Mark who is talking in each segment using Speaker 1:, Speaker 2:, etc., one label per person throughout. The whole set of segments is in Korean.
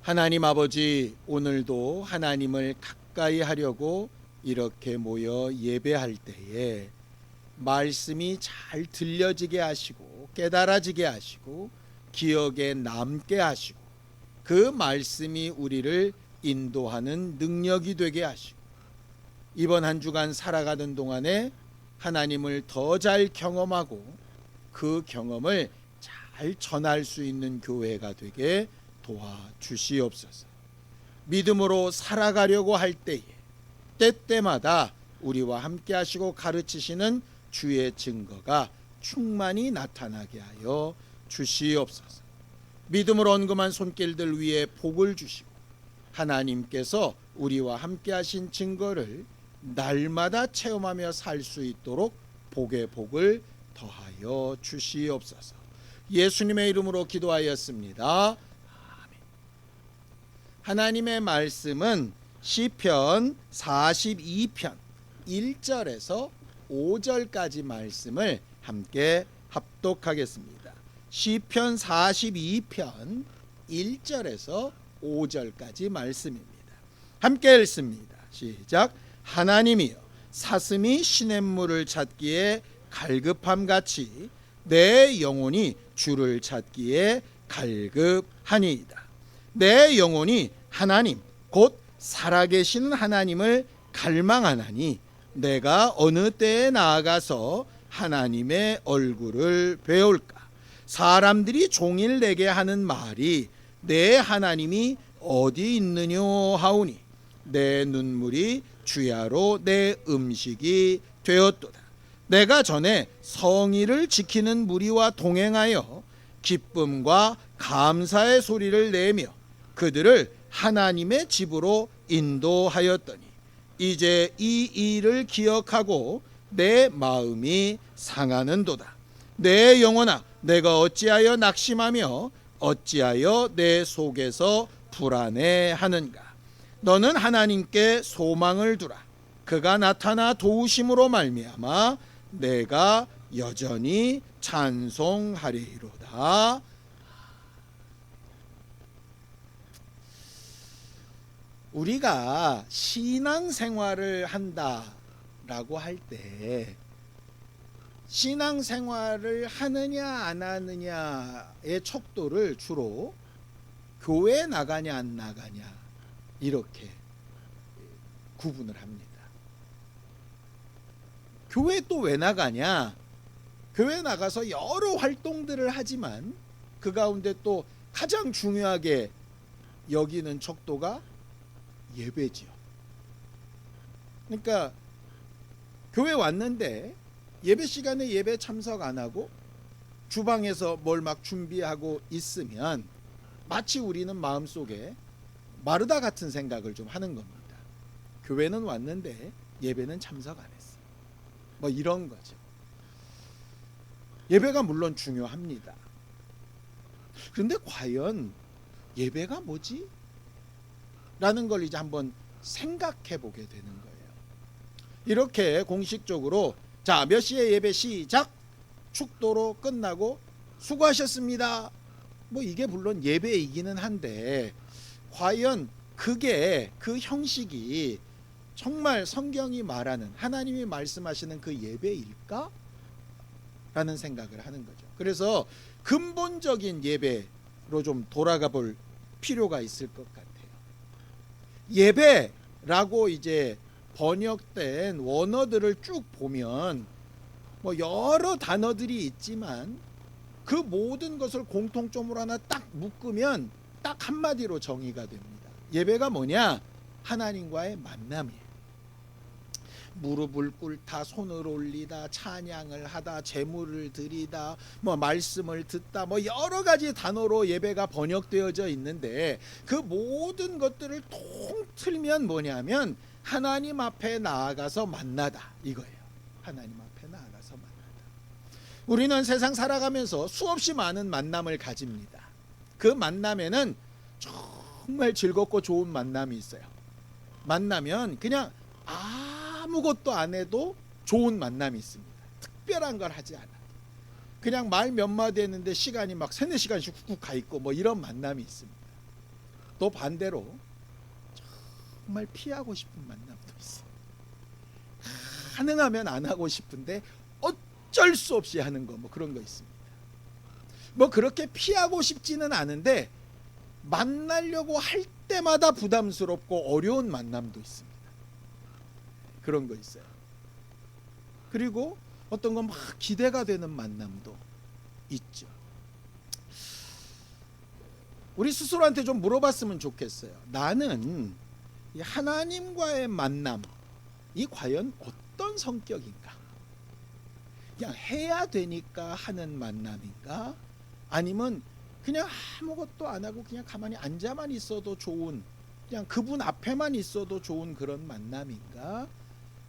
Speaker 1: 하나님 아버지, 오늘도 하나님을 가까이 하려고 이렇게 모여 예배할 때에 말씀이 잘 들려지게 하시고 깨달아지게 하시고 기억에 남게 하시고 그 말씀이 우리를 인도하는 능력이 되게 하시고 이번 한 주간 살아가는 동안에 하나님을 더 잘 경험하고 그 경험을 잘 전할 수 있는 교회가 되게 도와주시옵소서. 믿음으로 살아가려고 할 때에 때때마다 우리와 함께 하시고 가르치시는 주의 증거가 충만히 나타나게 하여 주시옵소서. 믿음을 언금한 손길들 위에 복을 주시고 하나님께서 우리와 함께 하신 증거를 날마다 체험하며 살 수 있도록 복의 복을 더하여 주시옵소서. 예수님의 이름으로 기도하였습니다. 하나님의 말씀은 시편 42편 1절에서 5절까지 말씀을 함께 합독하겠습니다. 시편 42편 1절에서 5절까지 말씀입니다. 함께 읽습니다. 시작. 하나님이여, 사슴이 시냇물을 찾기에 갈급함같이 내 영혼이 주를 찾기에 갈급하니이다. 내 영혼이 하나님 곧 살아계신 하나님을 갈망하나니 내가 어느 때에 나아가서 하나님의 얼굴을 배울까. 사람들이 종일 내게 하는 말이 내 하나님이 어디 있느뇨 하오니 내 눈물이 주야로 내 음식이 되었도다. 내가 전에 성의를 지키는 무리와 동행하여 기쁨과 감사의 소리를 내며 그들을 하나님의 집으로 인도하였더니 이제 이 일을 기억하고 내 마음이 상하는도다. 내 영혼아, 내가 어찌하여 낙심하며 어찌하여 내 속에서 불안해하는가. 너는 하나님께 소망을 두라. 그가 나타나 도우심으로 말미암아 내가 여전히 찬송하리로다. 우리가 신앙생활을 한다라고 할 때 신앙생활을 하느냐 안 하느냐의 척도를 주로 교회에 나가냐 안 나가냐 이렇게 구분을 합니다. 교회 또 왜 나가냐? 교회 나가서 여러 활동들을 하지만 그 가운데 또 가장 중요하게 여기는 척도가 예배지요. 그러니까 교회 왔는데 예배 시간에 예배 참석 안 하고 주방에서 뭘 막 준비하고 있으면 마치 우리는 마음속에 마르다 같은 생각을 좀 하는 겁니다. 교회는 왔는데 예배는 참석 안 했어. 뭐 이런 거죠. 예배가 물론 중요합니다. 그런데 과연 예배가 뭐지? 라는 걸 이제 한번 생각해 보게 되는 거예요. 이렇게 공식적으로 자, 몇 시에 예배 시작, 축도로 끝나고 수고하셨습니다. 뭐 이게 물론 예배이기는 한데 과연 그게 그 형식이 정말 성경이 말하는 하나님이 말씀하시는 그 예배일까? 라는 생각을 하는 거죠. 그래서 근본적인 예배로 좀 돌아가 볼 필요가 있을 것 같아요. 예배라고 이제 번역된 원어들을 쭉 보면 뭐 여러 단어들이 있지만 그 모든 것을 공통점으로 하나 딱 묶으면 딱 한마디로 정의가 됩니다. 예배가 뭐냐? 하나님과의 만남이에요. 무릎을 꿇다, 손을 올리다, 찬양을 하다, 제물을 드리다, 뭐 말씀을 듣다, 뭐 여러 가지 단어로 예배가 번역되어져 있는데 그 모든 것들을 통틀면 뭐냐면 하나님 앞에 나아가서 만나다 이거예요. 하나님 앞에 나아가서 만나다. 우리는 세상 살아가면서 수없이 많은 만남을 가집니다. 그 만남에는 정말 즐겁고 좋은 만남이 있어요. 만나면 그냥 아무것도 안 해도 좋은 만남이 있습니다. 특별한 걸 하지 않아. 그냥 말 몇 마디 했는데 시간이 막 3-4시간씩 훅훅 가 있고 뭐 이런 만남이 있습니다. 또 반대로 정말 피하고 싶은 만남도 있어. 가능하면 안 하고 싶은데 어쩔 수 없이 하는 거, 뭐 그런 거 있습니다. 뭐 그렇게 피하고 싶지는 않은데 만나려고 할 때마다 부담스럽고 어려운 만남도 있습니다. 그런 거 있어요. 그리고 어떤 건 막 기대가 되는 만남도 있죠. 우리 스스로한테 좀 물어봤으면 좋겠어요. 나는 이 하나님과의 만남, 이 과연 어떤 성격인가? 그냥 해야 되니까 하는 만남인가? 아니면 그냥 아무것도 안 하고 그냥 가만히 앉아만 있어도 좋은, 그냥 그분 앞에만 있어도 좋은 그런 만남인가?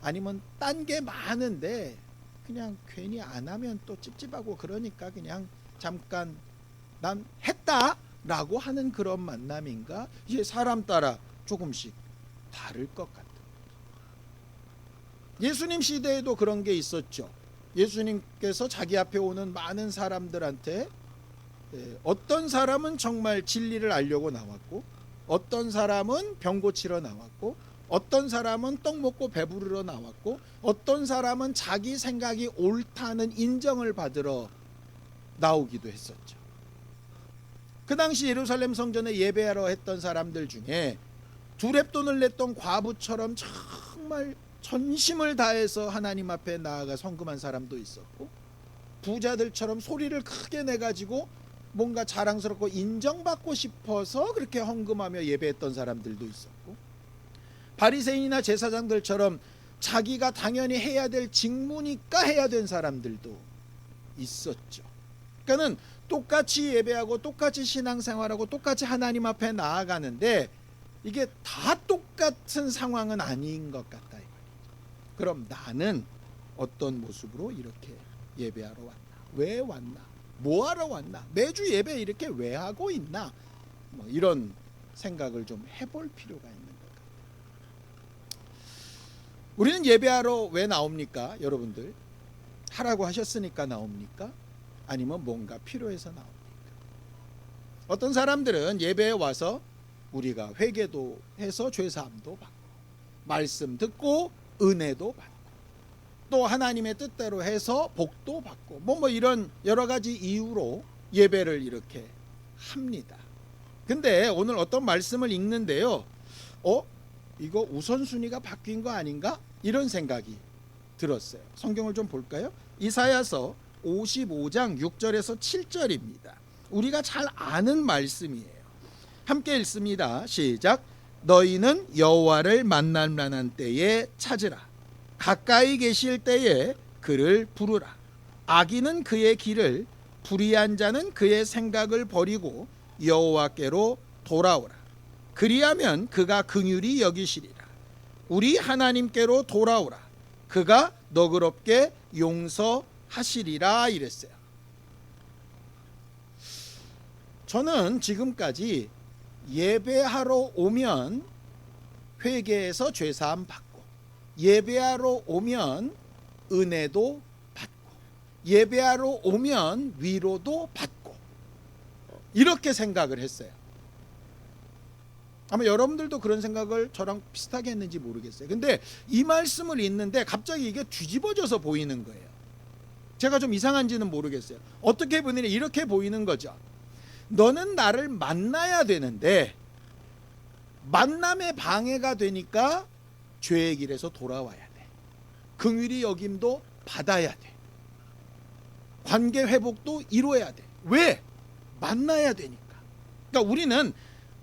Speaker 1: 아니면 딴 게 많은데 그냥 괜히 안 하면 또 찝찝하고 그러니까 그냥 잠깐 난 했다 라고 하는 그런 만남인가? 이게 사람 따라 조금씩 다를 것 같아요. 예수님 시대에도 그런 게 있었죠. 예수님께서 자기 앞에 오는 많은 사람들한테 어떤 사람은 정말 진리를 알려고 나왔고, 어떤 사람은 병 고치러 나왔고, 어떤 사람은 떡 먹고 배부르러 나왔고, 어떤 사람은 자기 생각이 옳다는 인정을 받으러 나오기도 했었죠. 그 당시 예루살렘 성전에 예배하러 했던 사람들 중에 두렙돈을 냈던 과부처럼 정말 전심을 다해서 하나님 앞에 나아가 헌금한 사람도 있었고, 부자들처럼 소리를 크게 내가지고 뭔가 자랑스럽고 인정받고 싶어서 그렇게 헌금하며 예배했던 사람들도 있었고, 바리새인이나 제사장들처럼 자기가 당연히 해야 될 직무니까 해야 된 사람들도 있었죠. 그러니까는 똑같이 예배하고 똑같이 신앙생활하고 똑같이 하나님 앞에 나아가는데 이게 다 똑같은 상황은 아닌 것 같다. 그럼 나는 어떤 모습으로 이렇게 예배하러 왔나? 왜 왔나? 뭐 하러 왔나? 매주 예배 이렇게 왜 하고 있나? 뭐 이런 생각을 좀 해볼 필요가 있는 것 같아요. 우리는 예배하러 왜 나옵니까? 여러분들 하라고 하셨으니까 나옵니까? 아니면 뭔가 필요해서 나옵니까? 어떤 사람들은 예배에 와서 우리가 회개도 해서 죄사함도 받고, 말씀 듣고 은혜도 받고, 또 하나님의 뜻대로 해서 복도 받고, 뭐 이런 여러 가지 이유로 예배를 이렇게 합니다. 근데 오늘 어떤 말씀을 읽는데요, 이거 우선순위가 바뀐 거 아닌가? 이런 생각이 들었어요. 성경을 좀 볼까요? 이사야서 55장 6절에서 7절입니다. 우리가 잘 아는 말씀이에요. 함께 읽습니다. 시작. 너희는 여호와를 만날 만한 때에 찾으라. 가까이 계실 때에 그를 부르라. 악인은 그의 길을, 불의한 자는 그의 생각을 버리고 여호와께로 돌아오라. 그리하면 그가 긍휼히 여기시리라. 우리 하나님께로 돌아오라. 그가 너그럽게 용서하시리라. 이랬어요. 저는 지금까지 예배하러 오면 회개해서 죄사함 받고, 예배하러 오면 은혜도 받고, 예배하러 오면 위로도 받고, 이렇게 생각을 했어요. 아마 여러분들도 그런 생각을 저랑 비슷하게 했는지 모르겠어요. 근데 이 말씀을 읽는데 갑자기 이게 뒤집어져서 보이는 거예요. 제가 좀 이상한지는 모르겠어요. 어떻게 보느냐, 이렇게 보이는 거죠. 너는 나를 만나야 되는데 만남에 방해가 되니까 죄의 길에서 돌아와야 돼. 긍휼히 여김도 받아야 돼. 관계 회복도 이루어야 돼. 왜? 만나야 되니까. 그러니까 우리는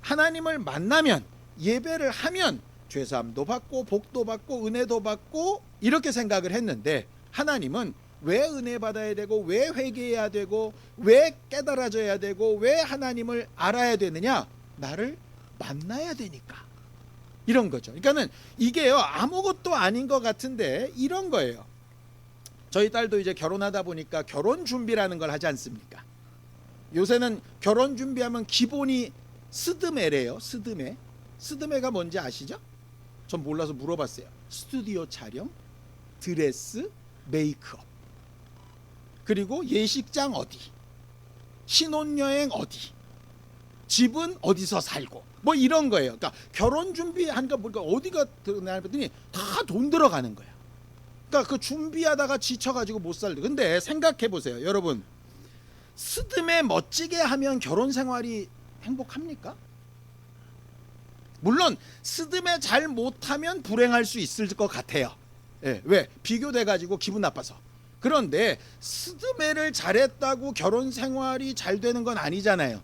Speaker 1: 하나님을 만나면, 예배를 하면 죄사함도 받고 복도 받고 은혜도 받고 이렇게 생각을 했는데, 하나님은 왜 은혜 받아야 되고, 왜 회개해야 되고, 왜 깨달아져야 되고, 왜 하나님을 알아야 되느냐? 나를 만나야 되니까. 이런 거죠. 그러니까는 이게요, 아무것도 아닌 것 같은데 이런 거예요. 저희 딸도 이제 결혼하다 보니까 결혼 준비라는 걸 하지 않습니까? 요새는 결혼 준비하면 기본이 스드메래요. 스드메. 스드메가 뭔지 아시죠? 전 몰라서 물어봤어요. 스튜디오 촬영, 드레스, 메이크업, 그리고 예식장 어디, 신혼여행 어디, 집은 어디서 살고 뭐 이런 거예요. 그러니까 결혼 준비하니까 보니까 어디가 들어나 봤더니 다 돈 들어가는 거야. 그러니까 그 준비하다가 지쳐가지고 못 살려. 근데 생각해 보세요, 여러분. 스드메 멋지게 하면 결혼 생활이 행복합니까? 물론 스드메 잘 못하면 불행할 수 있을 것 같아요. 예, 왜? 비교돼가지고 기분 나빠서. 그런데 스드메를 잘했다고 결혼 생활이 잘 되는 건 아니잖아요.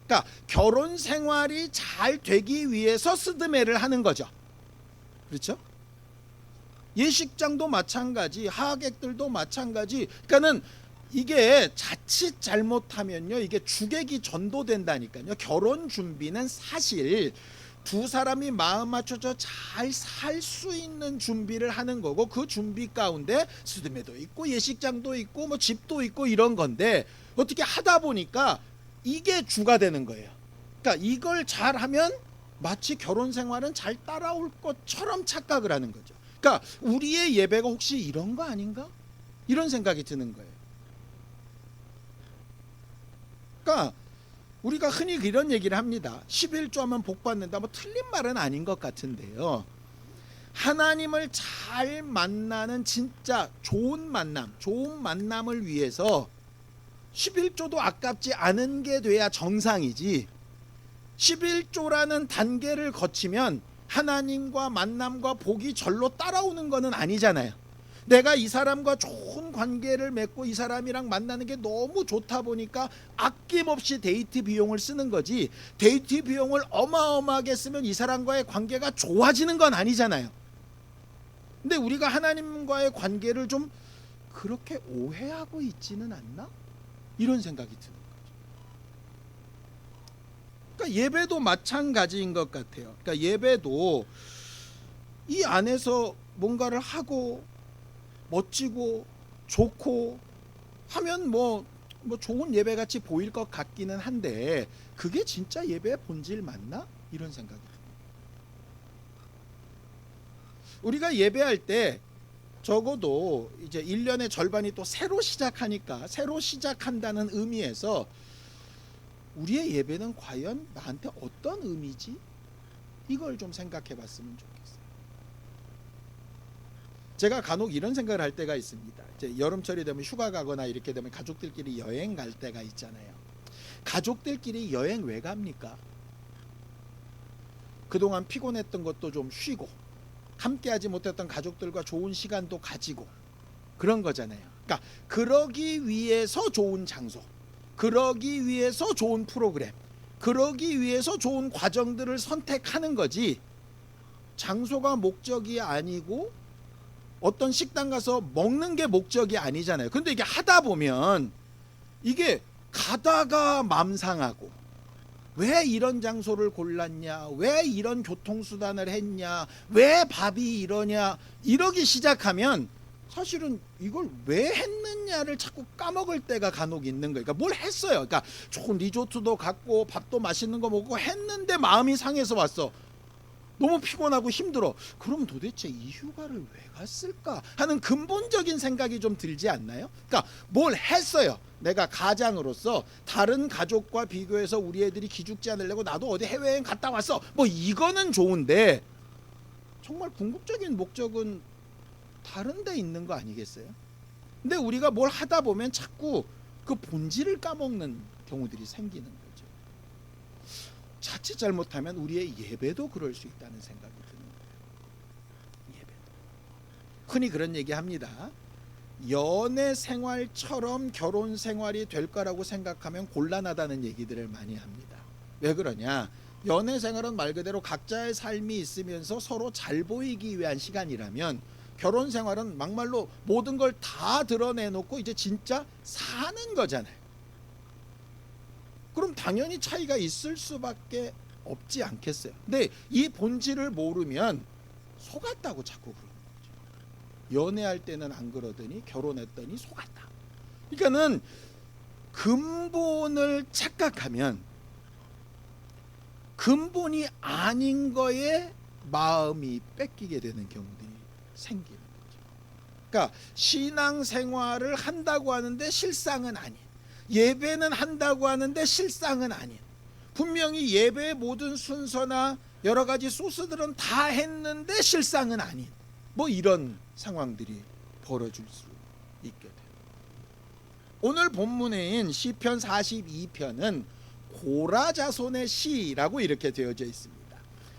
Speaker 1: 그러니까 결혼 생활이 잘 되기 위해서 스드메를 하는 거죠. 그렇죠? 예식장도 마찬가지, 하객들도 마찬가지. 그러니까는 이게 자칫 잘못하면요, 이게 주객이 전도된다니까요. 결혼 준비는 사실 두 사람이 마음 맞춰서 잘 살 수 있는 준비를 하는 거고, 그 준비 가운데 스드메도 있고 예식장도 있고 뭐 집도 있고 이런 건데, 어떻게 하다 보니까 이게 주가 되는 거예요. 그러니까 이걸 잘하면 마치 결혼 생활은 잘 따라올 것처럼 착각을 하는 거죠. 그러니까 우리의 예배가 혹시 이런 거 아닌가? 이런 생각이 드는 거예요. 그러니까 우리가 흔히 이런 얘기를 합니다. 11조 하면 복 받는다. 뭐 틀린 말은 아닌 것 같은데요. 하나님을 잘 만나는 진짜 좋은 만남을 위해서 11조도 아깝지 않은 게 돼야 정상이지, 11조라는 단계를 거치면 하나님과 만남과 복이 절로 따라오는 것은 아니잖아요. 내가 이 사람과 좋은 관계를 맺고 이 사람이랑 만나는 게 너무 좋다 보니까 아낌없이 데이트 비용을 쓰는 거지, 데이트 비용을 어마어마하게 쓰면 이 사람과의 관계가 좋아지는 건 아니잖아요. 근데 우리가 하나님과의 관계를 좀 그렇게 오해하고 있지는 않나? 이런 생각이 드는 거죠. 그러니까 예배도 마찬가지인 것 같아요. 그러니까 예배도 이 안에서 뭔가를 하고 멋지고 좋고 하면 뭐 좋은 예배 같이 보일 것 같기는 한데, 그게 진짜 예배의 본질 맞나? 이런 생각이 듭니다. 우리가 예배할 때 적어도 이제 1년의 절반이 또 새로 시작하니까, 새로 시작한다는 의미에서 우리의 예배는 과연 나한테 어떤 의미지? 이걸 좀 생각해 봤으면 좋겠어요. 제가 간혹 이런 생각을 할 때가 있습니다. 이제 여름철이 되면 휴가 가거나 이렇게 되면 가족들끼리 여행 갈 때가 있잖아요. 가족들끼리 여행 왜 갑니까? 그동안 피곤했던 것도 좀 쉬고, 함께하지 못했던 가족들과 좋은 시간도 가지고 그런 거잖아요. 그러니까 그러기 위해서 좋은 장소, 그러기 위해서 좋은 프로그램, 그러기 위해서 좋은 과정들을 선택하는 거지, 장소가 목적이 아니고 어떤 식당 가서 먹는 게 목적이 아니잖아요. 근데 이게 하다 보면 이게 가다가 맘 상하고, 왜 이런 장소를 골랐냐, 왜 이런 교통수단을 했냐, 왜 밥이 이러냐, 이러기 시작하면 사실은 이걸 왜 했느냐를 자꾸 까먹을 때가 간혹 있는 거예요. 그러니까 뭘 했어요. 그러니까 좋은 리조트도 갔고 밥도 맛있는 거 먹고 했는데 마음이 상해서 왔어. 너무 피곤하고 힘들어. 그럼 도대체 이 휴가를 왜 갔을까 하는 근본적인 생각이 좀 들지 않나요? 그러니까 뭘 했어요. 내가 가장으로서 다른 가족과 비교해서 우리 애들이 기죽지 않으려고 나도 어디 해외여행 갔다 왔어, 뭐 이거는 좋은데, 정말 궁극적인 목적은 다른 데 있는 거 아니겠어요? 근데 우리가 뭘 하다 보면 자꾸 그 본질을 까먹는 경우들이 생기는 거죠. 자칫 잘못하면 우리의 예배도 그럴 수 있다는 생각이 드는 거예요. 예배도. 흔히 그런 얘기 합니다. 연애 생활처럼 결혼 생활이 될 거라고 생각하면 곤란하다는 얘기들을 많이 합니다. 왜 그러냐? 연애 생활은 말 그대로 각자의 삶이 있으면서 서로 잘 보이기 위한 시간이라면, 결혼 생활은 막말로 모든 걸 다 드러내놓고 이제 진짜 사는 거잖아요. 그럼 당연히 차이가 있을 수밖에 없지 않겠어요. 근데 이 본질을 모르면 속았다고 자꾸 그러는 거죠. 연애할 때는 안 그러더니 결혼했더니 속았다. 그러니까는 근본을 착각하면 근본이 아닌 거에 마음이 뺏기게 되는 경우들이 생기는 거죠. 그러니까 신앙생활을 한다고 하는데 실상은 아닌, 예배는 한다고 하는데 실상은 아닌, 분명히 예배의 모든 순서나 여러 가지 소스들은 다 했는데 실상은 아닌 뭐 이런 상황들이 벌어질 수 있게 돼요. 오늘 본문인 시편 42편은 고라자손의 시라고 이렇게 되어져 있습니다.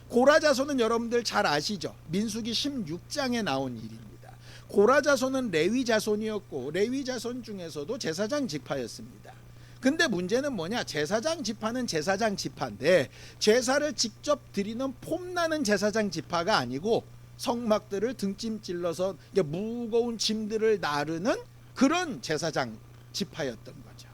Speaker 1: 고라자손은 여러분들 잘 아시죠? 민수기 16장에 나온 일입니다. 고라자손은 레위자손이었고 레위자손 중에서도 제사장 지파였습니다. 근데 문제는 뭐냐? 제사장 지파는 제사장 지파인데 제사를 직접 드리는 폼나는 제사장 지파가 아니고 성막들을 등짐 찔러서 무거운 짐들을 나르는 그런 제사장 지파였던 거죠.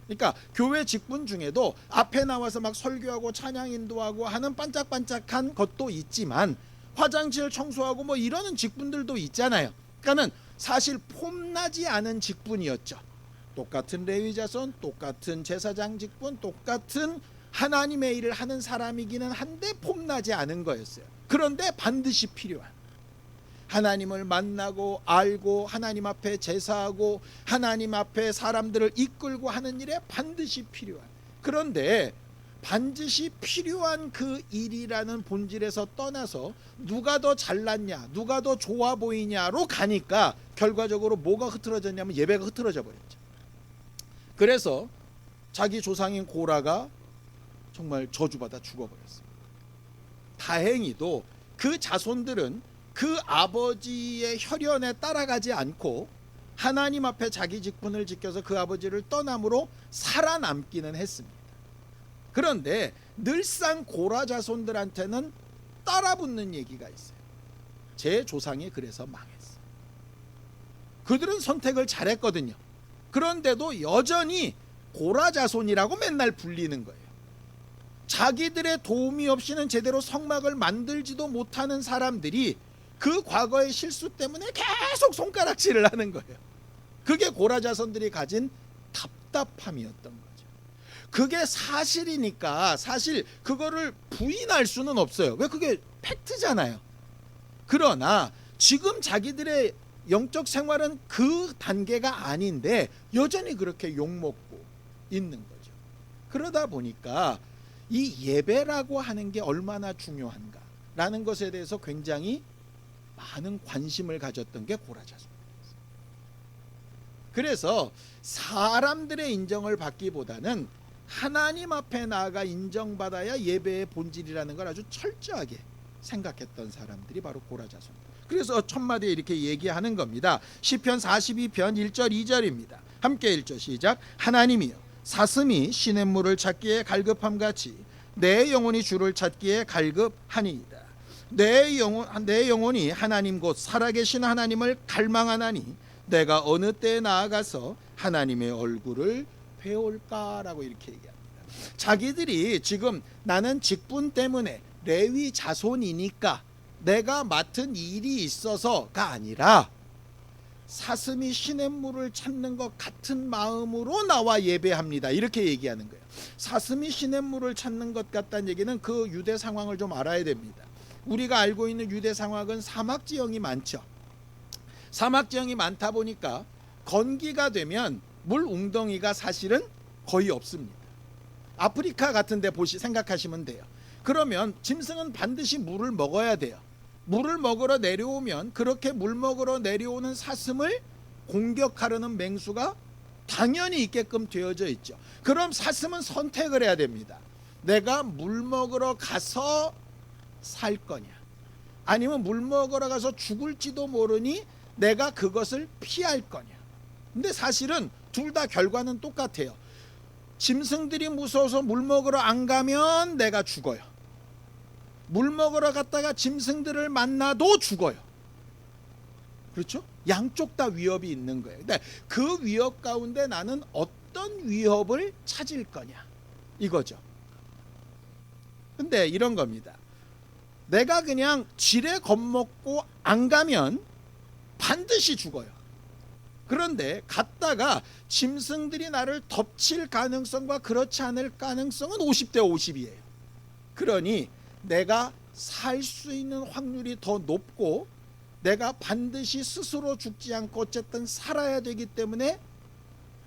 Speaker 1: 그러니까 교회 직분 중에도 앞에 나와서 막 설교하고 찬양 인도하고 하는 반짝반짝한 것도 있지만 화장실 청소하고 뭐 이러는 직분들도 있잖아요. 그러니까는 사실 폼나지 않은 직분이었죠. 똑같은 레위자손, 똑같은 제사장 직분, 똑같은 하나님의 일을 하는 사람이기는 한데 폼나지 않은 거였어요. 그런데 반드시 필요한, 하나님을 만나고 알고 하나님 앞에 제사하고 하나님 앞에 사람들을 이끌고 하는 일에 반드시 필요한, 그런데 반드시 필요한 그 일이라는 본질에서 떠나서 누가 더 잘났냐, 누가 더 좋아 보이냐로 가니까 결과적으로 뭐가 흐트러졌냐면 예배가 흐트러져 버렸죠. 그래서 자기 조상인 고라가 정말 저주받아 죽어버렸어요. 다행히도 그 자손들은 그 아버지의 혈연에 따라가지 않고 하나님 앞에 자기 직분을 지켜서 그 아버지를 떠남으로 살아남기는 했습니다. 그런데 늘상 고라 자손들한테는 따라붙는 얘기가 있어요. 제 조상이 그래서 망했어. 그들은 선택을 잘했거든요. 그런데도 여전히 고라 자손이라고 맨날 불리는 거예요. 자기들의 도움이 없이는 제대로 성막을 만들지도 못하는 사람들이 그 과거의 실수 때문에 계속 손가락질을 하는 거예요. 그게 고라 자손들이 가진 답답함이었던 거죠. 그게 사실이니까 사실 그거를 부인할 수는 없어요. 왜? 그게 팩트잖아요. 그러나 지금 자기들의 영적 생활은 그 단계가 아닌데 여전히 그렇게 욕먹고 있는 거죠. 그러다 보니까 이 예배라고 하는 게 얼마나 중요한가라는 것에 대해서 굉장히 많은 관심을 가졌던 게 고라 자손이었어요. 그래서 사람들의 인정을 받기보다는 하나님 앞에 나아가 인정받아야 예배의 본질이라는 걸 아주 철저하게 생각했던 사람들이 바로 고라 자손. 그래서 첫 마디에 이렇게 얘기하는 겁니다. 시편 42편 1절 2절입니다. 함께 1절 시작. 하나님이여 사슴이 시냇물을 찾기에 갈급함같이 내 영혼이 주를 찾기에 갈급하니이다. 내 영혼이 하나님 곧 살아계신 하나님을 갈망하나니 내가 어느 때에 나아가서 하나님의 얼굴을 배울까라고 이렇게 얘기합니다. 자기들이 지금 나는 직분 때문에 레위 자손이니까 내가 맡은 일이 있어서가 아니라 사슴이 시냇물을 찾는 것 같은 마음으로 나와 예배합니다. 이렇게 얘기하는 거예요. 사슴이 시냇물을 찾는 것 같다는 얘기는 그 유대 상황을 좀 알아야 됩니다. 우리가 알고 있는 유대 상황은 사막 지형이 많죠. 사막 지형이 많다 보니까 건기가 되면 물 웅덩이가 사실은 거의 없습니다. 아프리카 같은 데 생각하시면 돼요. 그러면 짐승은 반드시 물을 먹어야 돼요. 물을 먹으러 내려오면 그렇게 물 먹으러 내려오는 사슴을 공격하려는 맹수가 당연히 있게끔 되어져 있죠. 그럼 사슴은 선택을 해야 됩니다. 내가 물 먹으러 가서 살 거냐, 아니면 물 먹으러 가서 죽을지도 모르니 내가 그것을 피할 거냐. 근데 사실은 둘 다 결과는 똑같아요. 짐승들이 무서워서 물 먹으러 안 가면 내가 죽어요. 물 먹으러 갔다가 짐승들을 만나도 죽어요. 그렇죠? 양쪽 다 위협이 있는 거예요. 근데 그 위협 가운데 나는 어떤 위협을 찾을 거냐 이거죠. 근데 이런 겁니다. 내가 그냥 지레 겁먹고 안 가면 반드시 죽어요. 그런데 갔다가 짐승들이 나를 덮칠 가능성과 그렇지 않을 가능성은 50대 50이에요. 그러니 내가 살 수 있는 확률이 더 높고 내가 반드시 스스로 죽지 않고 어쨌든 살아야 되기 때문에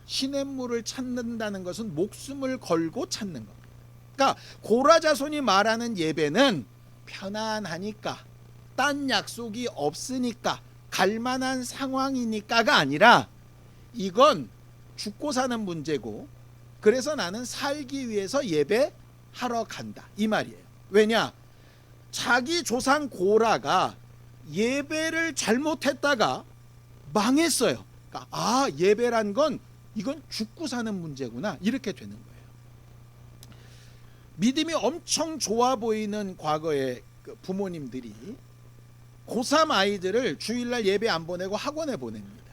Speaker 1: 시냇물을 찾는다는 것은 목숨을 걸고 찾는 겁니다. 그러니까 고라 자손이 말하는 예배는 편안하니까, 딴 약속이 없으니까, 갈만한 상황이니까가 아니라 이건 죽고 사는 문제고, 그래서 나는 살기 위해서 예배하러 간다, 이 말이에요. 왜냐? 자기 조상 고라가 예배를 잘못했다가 망했어요. 그러니까 예배란 건 이건 죽고 사는 문제구나, 이렇게 되는 거예요. 믿음이 엄청 좋아 보이는 과거의 부모님들이 고3 아이들을 주일날 예배 안 보내고 학원에 보냅니다.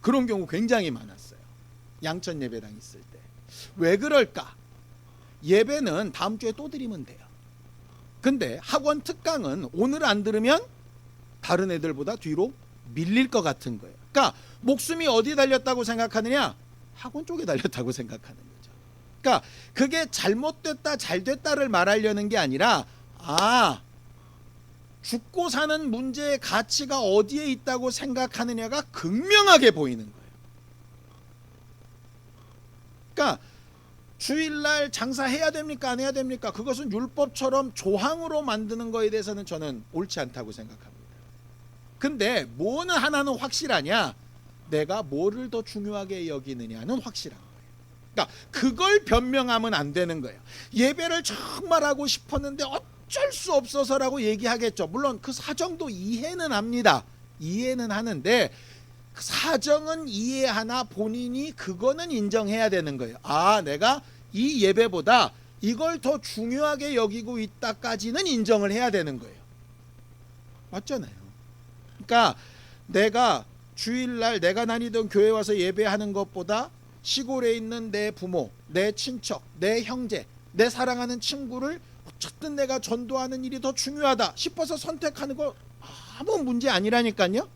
Speaker 1: 그런 경우 굉장히 많았어요. 양천 예배당 있을 때. 왜 그럴까? 예배는 다음 주에 또 드리면 돼요. 근데 학원 특강은 오늘 안 들으면 다른 애들보다 뒤로 밀릴 것 같은 거예요. 그러니까 목숨이 어디 달렸다고 생각하느냐? 학원 쪽에 달렸다고 생각하는 거죠. 그러니까 그게 잘못됐다 잘됐다를 말하려는 게 아니라 죽고 사는 문제의 가치가 어디에 있다고 생각하느냐가 극명하게 보이는 거예요. 그러니까 주일날 장사해야 됩니까 안 해야 됩니까? 그것은 율법처럼 조항으로 만드는 거에 대해서는 저는 옳지 않다고 생각합니다. 근데 뭐는 하나는 확실하냐? 내가 뭐를 더 중요하게 여기느냐는 확실한 거예요. 그러니까 그걸 변명하면 안 되는 거예요. 예배를 정말 하고 싶었는데 어쩔 수 없어서라고 얘기하겠죠. 물론 그 사정도 이해는 합니다. 이해는 하는데 사정은 이해하나 본인이 그거는 인정해야 되는 거예요. 내가 이 예배보다 이걸 더 중요하게 여기고 있다까지는 인정을 해야 되는 거예요. 맞잖아요. 그러니까 내가 주일날 내가 다니던 교회 와서 예배하는 것보다 시골에 있는 내 부모, 내 친척, 내 형제, 내 사랑하는 친구를 어쨌든 내가 전도하는 일이 더 중요하다 싶어서 선택하는 거 아무 문제 아니라니까요.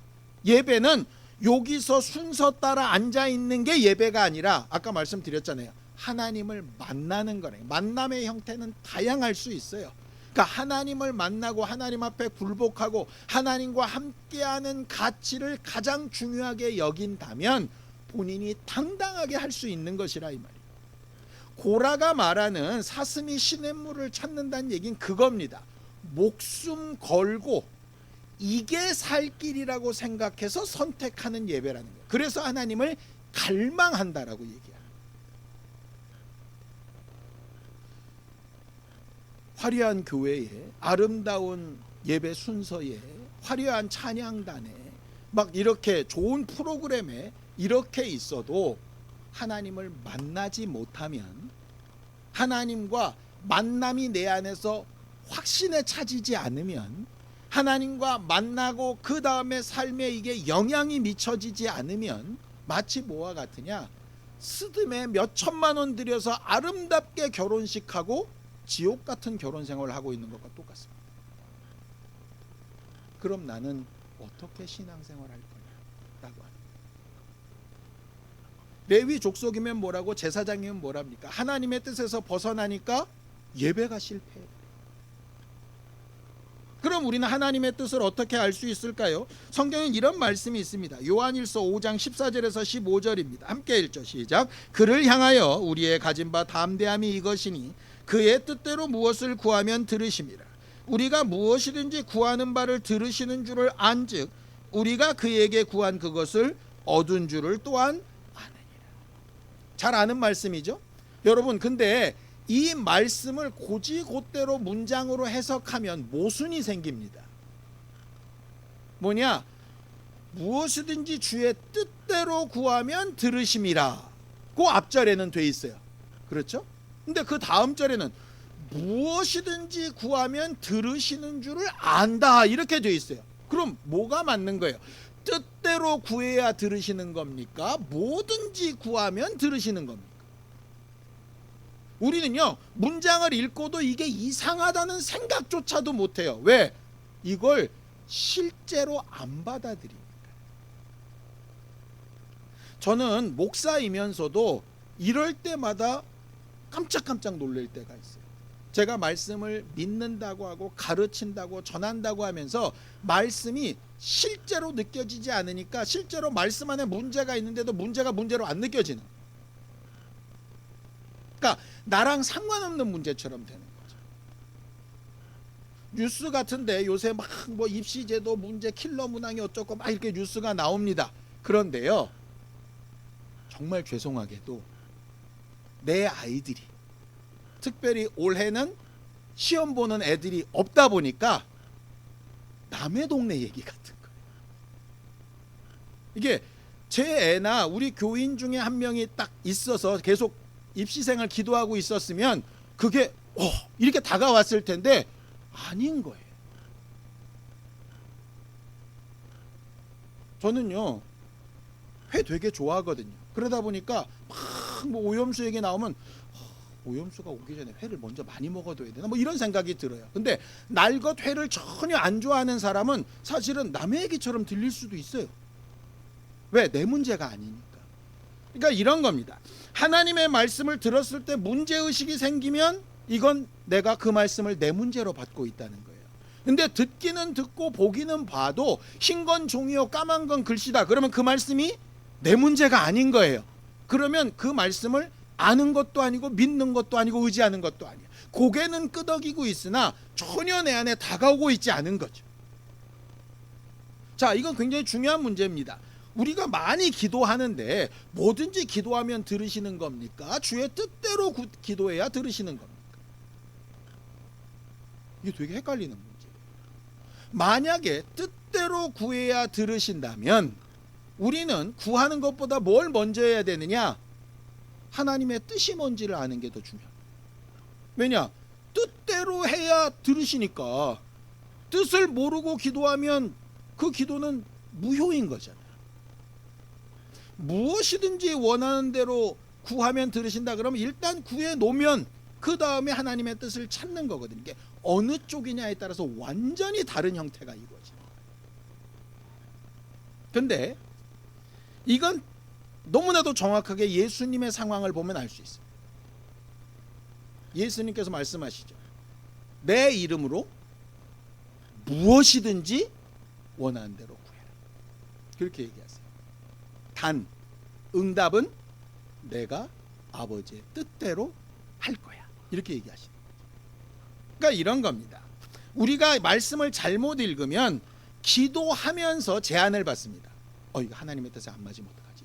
Speaker 1: 예배는 여기서 순서 따라 앉아 있는 게 예배가 아니라 아까 말씀드렸잖아요. 하나님을 만나는 거래요. 만남의 형태는 다양할 수 있어요. 그러니까 하나님을 만나고 하나님 앞에 굴복하고 하나님과 함께하는 가치를 가장 중요하게 여긴다면 본인이 당당하게 할 수 있는 것이라 이 말이에요. 고라가 말하는 사슴이 시냇물을 찾는다는 얘기는 그겁니다. 목숨 걸고 이게 살 길이라고 생각해서 선택하는 예배라는 거예요. 그래서 하나님을 갈망한다라고 얘기합니다. 화려한 교회에, 아름다운 예배 순서에, 화려한 찬양단에, 막 이렇게 좋은 프로그램에 이렇게 있어도 하나님을 만나지 못하면, 하나님과 만남이 내 안에서 확신에 차지지 않으면, 하나님과 만나고 그 다음에 삶에 이게 영향이 미쳐지지 않으면 마치 뭐와 같으냐? 스드메 몇 천만 원 들여서 아름답게 결혼식하고 지옥 같은 결혼 생활을 하고 있는 것과 똑같습니다. 그럼 나는 어떻게 신앙생활 할 거냐? 라고 합니다. 레위 족속이면 뭐라고, 제사장이면 뭐랍니까? 하나님의 뜻에서 벗어나니까 예배가 실패해요. 그럼 우리는 하나님의 뜻을 어떻게 알 수 있을까요? 성경엔 이런 말씀이 있습니다. 요한일서 5장 14절에서 15절입니다. 함께 읽죠. 시작. 그를 향하여 우리의 가진 바 담대함이 이것이니 그의 뜻대로 무엇을 구하면 들으심이라. 우리가 무엇이든지 구하는 바를 들으시는 줄을 안즉 우리가 그에게 구한 그것을 얻은 줄을 또한 아느니라. 잘 아는 말씀이죠. 여러분, 근데 이 말씀을 곧이곧대로 문장으로 해석하면 모순이 생깁니다. 뭐냐? 무엇이든지 주의 뜻대로 구하면 들으심이라. 그 앞절에는 돼 있어요. 그렇죠? 근데 그 다음 절에는 무엇이든지 구하면 들으시는 줄을 안다, 이렇게 돼 있어요. 그럼 뭐가 맞는 거예요? 뜻대로 구해야 들으시는 겁니까? 뭐든지 구하면 들으시는 겁니까? 우리는요, 문장을 읽고도 이게 이상하다는 생각조차도 못해요. 왜? 이걸 실제로 안 받아들이니까. 저는 목사이면서도 이럴 때마다 깜짝깜짝 놀랄 때가 있어요. 제가 말씀을 믿는다고 하고 가르친다고 전한다고 하면서 말씀이 실제로 느껴지지 않으니까, 실제로 말씀 안에 문제가 있는데도 문제가 문제로 안 느껴지는. 그러니까 나랑 상관없는 문제처럼 되는 거죠. 뉴스 같은데 요새 막 뭐 입시제도 문제, 킬러 문항이 어쩌고 막 이렇게 뉴스가 나옵니다. 그런데요, 정말 죄송하게도 내 아이들이, 특별히 올해는 시험 보는 애들이 없다 보니까 남의 동네 얘기 같은 거예요. 이게 제 애나 우리 교인 중에 한 명이 딱 있어서 계속 입시생을 기도하고 있었으면 그게 이렇게 다가왔을 텐데 아닌 거예요. 저는요, 회 되게 좋아하거든요. 그러다 보니까 막 뭐 오염수 얘기 나오면 오염수가 오기 전에 회를 먼저 많이 먹어둬야 되나 뭐 이런 생각이 들어요. 근데 날것 회를 전혀 안 좋아하는 사람은 사실은 남의 얘기처럼 들릴 수도 있어요. 왜? 내 문제가 아니니까. 그러니까 이런 겁니다. 하나님의 말씀을 들었을 때 문제의식이 생기면 이건 내가 그 말씀을 내 문제로 받고 있다는 거예요. 근데 듣기는 듣고 보기는 봐도 흰 건 종이요 까만 건 글씨다. 그러면 그 말씀이 내 문제가 아닌 거예요. 그러면 그 말씀을 아는 것도 아니고 믿는 것도 아니고 의지하는 것도 아니에요. 고개는 끄덕이고 있으나 전혀 내 안에 다가오고 있지 않은 거죠. 자, 이건 굉장히 중요한 문제입니다. 우리가 많이 기도하는데 뭐든지 기도하면 들으시는 겁니까? 주의 뜻대로 기도해야 들으시는 겁니까? 이게 되게 헷갈리는 문제예요. 만약에 뜻대로 구해야 들으신다면 우리는 구하는 것보다 뭘 먼저 해야 되느냐? 하나님의 뜻이 뭔지를 아는 게 더 중요합니다. 왜냐? 뜻대로 해야 들으시니까 뜻을 모르고 기도하면 그 기도는 무효인 거잖아요. 무엇이든지 원하는 대로 구하면 들으신다 그러면 일단 구해 놓으면 그 다음에 하나님의 뜻을 찾는 거거든요. 이게 어느 쪽이냐에 따라서 완전히 다른 형태가 이루어지는 거예요. 근데 이건 너무나도 정확하게 예수님의 상황을 보면 알 수 있어요. 예수님께서 말씀하시죠. 내 이름으로 무엇이든지 원하는 대로 구해라. 그렇게 얘기하세요. 단 응답은 내가 아버지의 뜻대로 할 거야. 이렇게 얘기하시는 거예요. 그러니까 이런 겁니다. 우리가 말씀을 잘못 읽으면 기도하면서 제안을 받습니다. 이거 하나님의 뜻에 안 맞으면 어떡하지?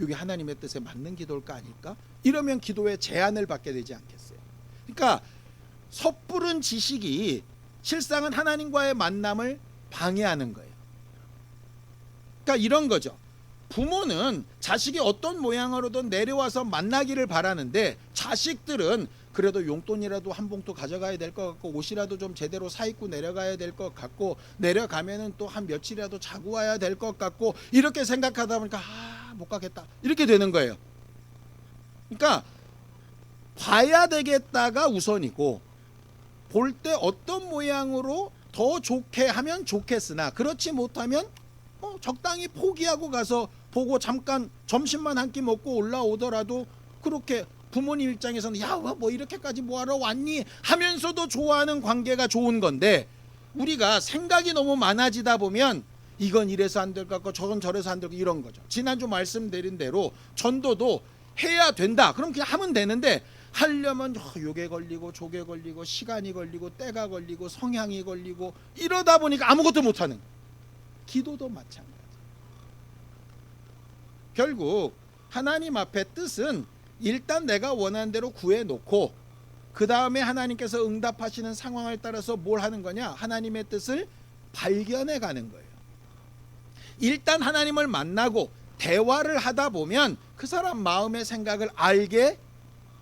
Speaker 1: 이게 하나님의 뜻에 맞는 기도일까 아닐까? 이러면 기도에 제한을 받게 되지 않겠어요? 그러니까 섣부른 지식이 실상은 하나님과의 만남을 방해하는 거예요. 그러니까 이런 거죠. 부모는 자식이 어떤 모양으로든 내려와서 만나기를 바라는데 자식들은 그래도 용돈이라도 한 봉투 가져가야 될 것 같고 옷이라도 좀 제대로 사 입고 내려가야 될 것 같고 내려가면은 또 한 며칠이라도 자고 와야 될 것 같고 이렇게 생각하다 보니까 못 가겠다 이렇게 되는 거예요. 그러니까 봐야 되겠다가 우선이고 볼 때 어떤 모양으로 더 좋게 하면 좋겠으나 그렇지 못하면 적당히 포기하고 가서 보고 잠깐 점심만 한 끼 먹고 올라오더라도 그렇게 부모님 입장에서는 야, 뭐 이렇게까지 뭐하러 왔니? 하면서도 좋아하는 관계가 좋은 건데 우리가 생각이 너무 많아지다 보면 이건 이래서 안 될 것 같고 저건 저래서 안 될 것 같고 이런 거죠. 지난주 말씀드린 대로 전도도 해야 된다. 그럼 그냥 하면 되는데 하려면 요게 걸리고 조게 걸리고 시간이 걸리고 때가 걸리고 성향이 걸리고 이러다 보니까 아무것도 못하는 거예요. 기도도 마찬가지. 결국 하나님 앞에 뜻은 일단 내가 원하는 대로 구해놓고 그 다음에 하나님께서 응답하시는 상황을 따라서 뭘 하는 거냐? 하나님의 뜻을 발견해 가는 거예요. 일단 하나님을 만나고 대화를 하다 보면 그 사람 마음의 생각을 알게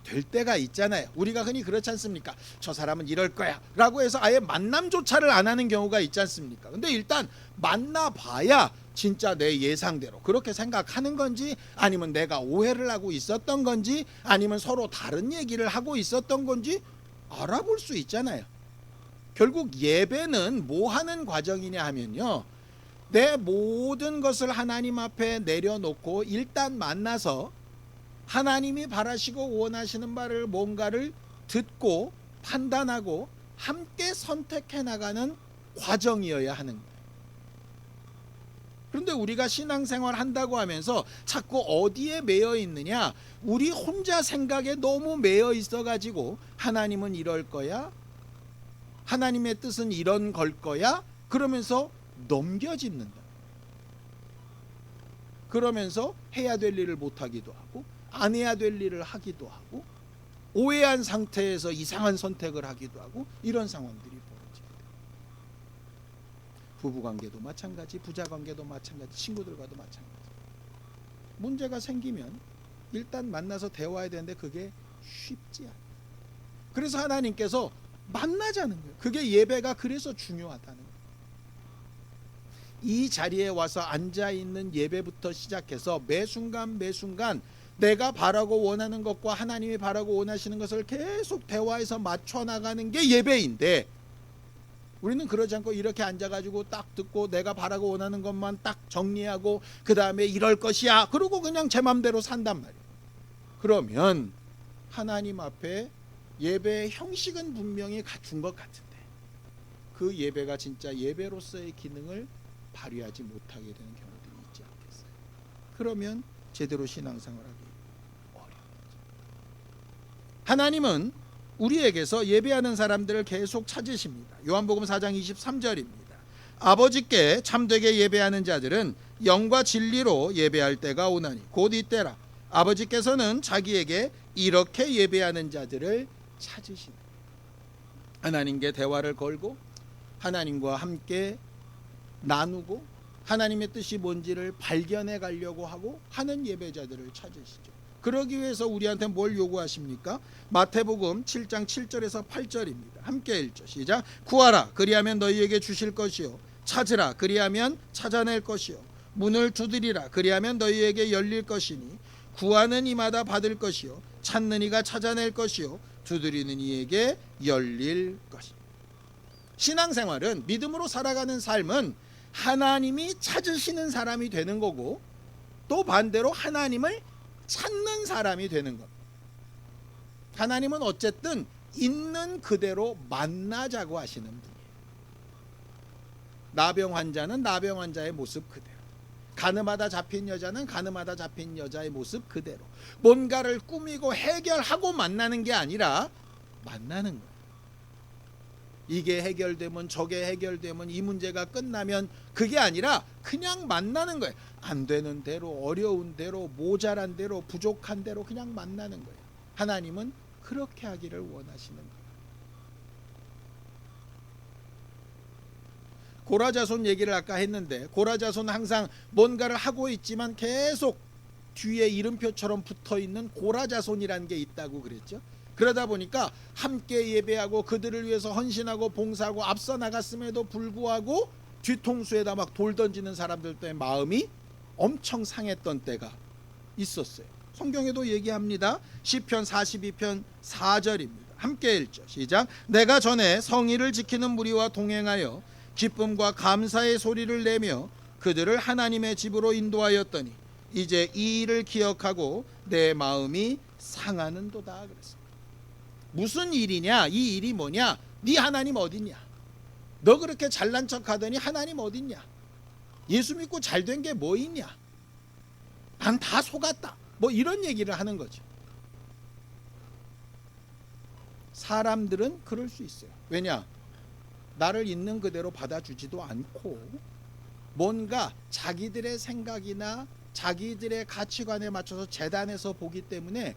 Speaker 1: 될 때가 있잖아요. 우리가 흔히 그렇지 않습니까? 저 사람은 이럴 거야 라고 해서 아예 만남조차를 안 하는 경우가 있지 않습니까? 근데 일단 만나봐야 진짜 내 예상대로 그렇게 생각하는 건지 아니면 내가 오해를 하고 있었던 건지 아니면 서로 다른 얘기를 하고 있었던 건지 알아볼 수 있잖아요. 결국 예배는 뭐 하는 과정이냐 하면요, 내 모든 것을 하나님 앞에 내려놓고 일단 만나서 하나님이 바라시고 원하시는 바를 뭔가를 듣고 판단하고 함께 선택해 나가는 과정이어야 하는 거예요. 그런데 우리가 신앙생활 한다고 하면서 자꾸 어디에 매여 있느냐? 우리 혼자 생각에 너무 매여 있어가지고 하나님은 이럴 거야, 하나님의 뜻은 이런 걸 거야, 그러면서 넘겨짚는다. 그러면서 해야 될 일을 못하기도 하고 안 해야 될 일을 하기도 하고 오해한 상태에서 이상한 선택을 하기도 하고 이런 상황들이 벌어집니다. 부부관계도 마찬가지, 부자관계도 마찬가지, 친구들과도 마찬가지. 문제가 생기면 일단 만나서 대화해야 되는데 그게 쉽지 않아요. 그래서 하나님께서 만나자는 거예요. 그게 예배가 그래서 중요하다는 거예요. 이 자리에 와서 앉아있는 예배부터 시작해서 매 순간 내가 바라고 원하는 것과 하나님이 바라고 원하시는 것을 계속 대화해서 맞춰 나가는 게 예배인데, 우리는 그러지 않고 이렇게 앉아가지고 딱 듣고 내가 바라고 원하는 것만 딱 정리하고 그 다음에 이럴 것이야 그러고 그냥 제 맘대로 산단 말이에요. 그러면 하나님 앞에 예배의 형식은 분명히 갖춘 것 같은데 그 예배가 진짜 예배로서의 기능을 발휘하지 못하게 되는 경우들이 있지 않겠어요? 그러면 제대로 신앙생활하기 어려워요. 하나님은 우리에게서 예배하는 사람들을 계속 찾으십니다. 요한복음 4장 23절입니다. 아버지께 참되게 예배하는 자들은 영과 진리로 예배할 때가 오나니 곧 이때라. 아버지께서는 자기에게 이렇게 예배하는 자들을 찾으시니. 하나님께 대화를 걸고 하나님과 함께 나누고 하나님의 뜻이 뭔지를 발견해 가려고 하고 하는 예배자들을 찾으시죠. 그러기 위해서 우리한테 뭘 요구하십니까? 마태복음 7장 7절에서 8절입니다. 함께 읽죠. 시작. 구하라 그리하면 너희에게 주실 것이요 찾으라 그리하면 찾아낼 것이요 문을 두드리라 그리하면 너희에게 열릴 것이니 구하는 이마다 받을 것이요 찾는 이가 찾아낼 것이요 두드리는 이에게 열릴 것이요. 신앙생활은 믿음으로 살아가는 삶은 하나님이 찾으시는 사람이 되는 거고 또 반대로 하나님을 찾는 사람이 되는 것. 하나님은 어쨌든 있는 그대로 만나자고 하시는 분이에요. 나병 환자는 나병 환자의 모습 그대로, 가늠하다 잡힌 여자는 가늠하다 잡힌 여자의 모습 그대로 뭔가를 꾸미고 해결하고 만나는 게 아니라 만나는 거예요. 이게 해결되면 저게 해결되면 이 문제가 끝나면 그게 아니라 그냥 만나는 거예요. 안 되는 대로 어려운 대로 모자란 대로 부족한 대로 그냥 만나는 거예요. 하나님은 그렇게 하기를 원하시는 거예요. 고라자손 얘기를 아까 했는데 고라자손은 항상 뭔가를 하고 있지만 계속 뒤에 이름표처럼 붙어있는 고라자손이라는 게 있다고 그랬죠. 그러다 보니까 함께 예배하고 그들을 위해서 헌신하고 봉사하고 앞서 나갔음에도 불구하고 뒤통수에다 막 돌 던지는 사람들 때문에 마음이 엄청 상했던 때가 있었어요. 성경에도 얘기합니다. 시편 42편 4절입니다. 함께 읽죠. 시작. 내가 전에 성의를 지키는 무리와 동행하여 기쁨과 감사의 소리를 내며 그들을 하나님의 집으로 인도하였더니 이제 이 일을 기억하고 내 마음이 상하는도다 그랬습니다. 무슨 일이냐? 이 일이 뭐냐? 네 하나님 어딨냐? 너 그렇게 잘난 척하더니 하나님 어딨냐? 예수 믿고 잘된 게 뭐 있냐? 난 다 속았다. 뭐 이런 얘기를 하는 거죠. 사람들은 그럴 수 있어요. 왜냐? 나를 있는 그대로 받아주지도 않고 뭔가 자기들의 생각이나 자기들의 가치관에 맞춰서 재단해서 보기 때문에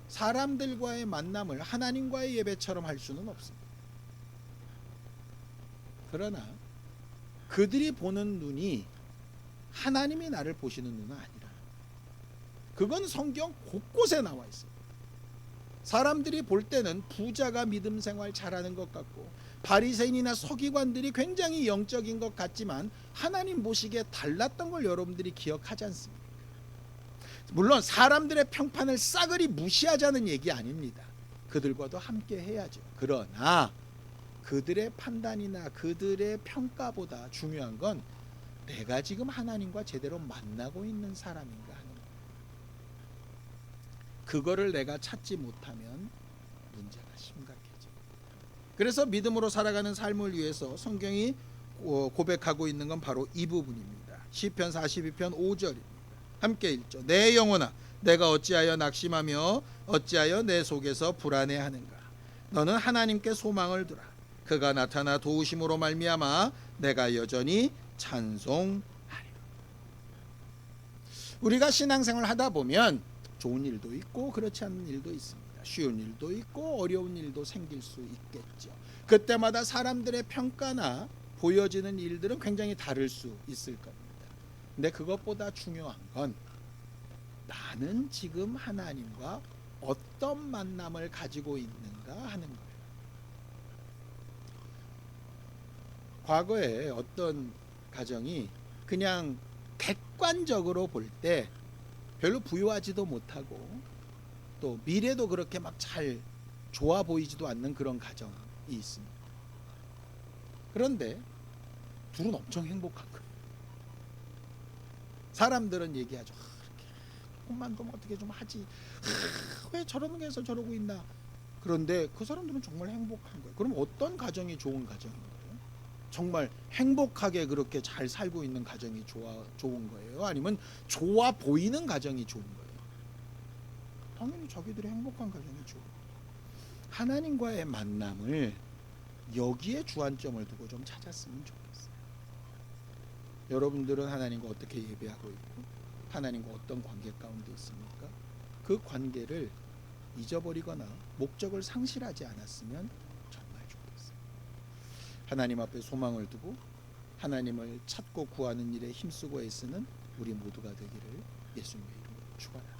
Speaker 1: 사람들과의 만남을 하나님과의 예배처럼 할 수는 없습니다. 그러나 그들이 보는 눈이 하나님이 나를 보시는 눈은 아니라, 그건 성경 곳곳에 나와 있어요. 사람들이 볼 때는 부자가 믿음 생활 잘하는 것 같고 바리새인이나 서기관들이 굉장히 영적인 것 같지만 하나님 보시기에 달랐던 걸 여러분들이 기억하지 않습니까? 물론 사람들의 평판을 싸그리 무시하자는 얘기 아닙니다. 그들과도 함께 해야죠. 그러나 그들의 판단이나 그들의 평가보다 중요한 건 내가 지금 하나님과 제대로 만나고 있는 사람인가 하는 거예요. 그거를 내가 찾지 못하면 문제가 심각해져. 그래서 믿음으로 살아가는 삶을 위해서 성경이 고백하고 있는 건 바로 이 부분입니다. 시편 42편 5절입니다. 함께 읽죠. 내 영혼아 내가 어찌하여 낙심하며 어찌하여 내 속에서 불안해하는가. 너는 하나님께 소망을 두라. 그가 나타나 도우심으로 말미암아 내가 여전히 찬송하리라. 우리가 신앙생활 하다 보면 좋은 일도 있고 그렇지 않은 일도 있습니다. 쉬운 일도 있고 어려운 일도 생길 수 있겠죠. 그때마다 사람들의 평가나 보여지는 일들은 굉장히 다를 수 있을 겁니다. 근데 그것보다 중요한 건 나는 지금 하나님과 어떤 만남을 가지고 있는가 하는 거예요. 과거에 어떤 가정이 그냥 객관적으로 볼 때 별로 부유하지도 못하고 또 미래도 그렇게 막 잘 좋아 보이지도 않는 그런 가정이 있습니다. 그런데 둘은 엄청 행복한 거예요. 사람들은 얘기하죠. 이렇게 조금만 더 어떻게 좀 하지. 왜 저러는 게 해서 저러고 있나. 그런데 그 사람들은 정말 행복한 거예요. 그럼 어떤 가정이 좋은 가정인가요? 정말 행복하게 그렇게 잘 살고 있는 가정이 좋은 거예요? 아니면 좋아 보이는 가정이 좋은 거예요? 당연히 자기들이 행복한 가정이 좋은 거예요. 하나님과의 만남을 여기에 주안점을 두고 좀 찾았으면 좋겠어요. 여러분들은 하나님과 어떻게 예배하고 있고 하나님과 어떤 관계 가운데 있습니까? 그 관계를 잊어버리거나 목적을 상실하지 않았으면 정말 좋겠어요. 하나님 앞에 소망을 두고 하나님을 찾고 구하는 일에 힘쓰고 애쓰는 우리 모두가 되기를 예수님의 이름으로 축원합니다.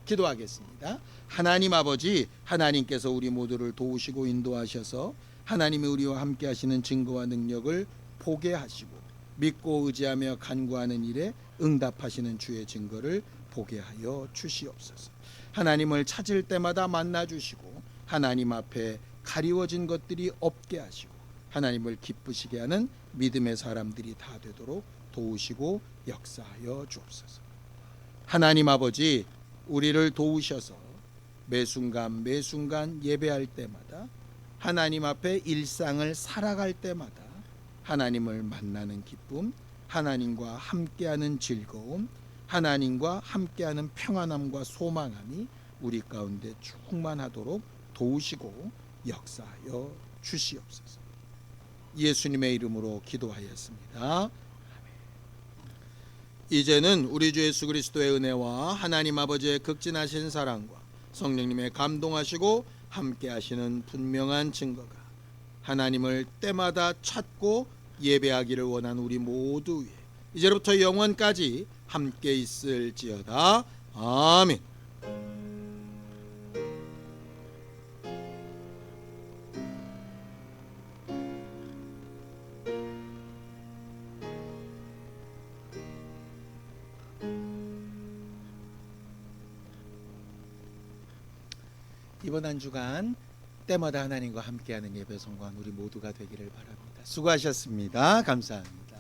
Speaker 1: 기도하겠습니다. 하나님 아버지, 하나님께서 우리 모두를 도우시고 인도하셔서 하나님이 우리와 함께 하시는 증거와 능력을 보게 하시고 믿고 의지하며 간구하는 일에 응답하시는 주의 증거를 보게 하여 주시옵소서. 하나님을 찾을 때마다 만나 주시고 하나님 앞에 가리워진 것들이 없게 하시고 하나님을 기쁘시게 하는 믿음의 사람들이 다 되도록 도우시고 역사하여 주옵소서. 하나님 아버지, 우리를 도우셔서 매순간 매순간 예배할 때마다 하나님 앞에 일상을 살아갈 때마다 하나님을 만나는 기쁨, 하나님과 함께하는 즐거움, 하나님과 함께하는 평안함과 소망함이 우리 가운데 충만하도록 도우시고 역사하여 주시옵소서. 예수님의 이름으로 기도하였습니다. 이제는 우리 주 예수 그리스도의 은혜와 하나님 아버지의 극진하신 사랑과 성령님의 감동하시고 함께하시는 분명한 증거가 하나님을 때마다 찾고 예배하기를 원하는 우리 모두 위에 이제부터 영원까지 함께 있을지어다. 아멘. 이번 한 주간 때마다 하나님과 함께하는 예배 성공한 우리 모두가 되기를 바랍니다. 수고하셨습니다. 감사합니다.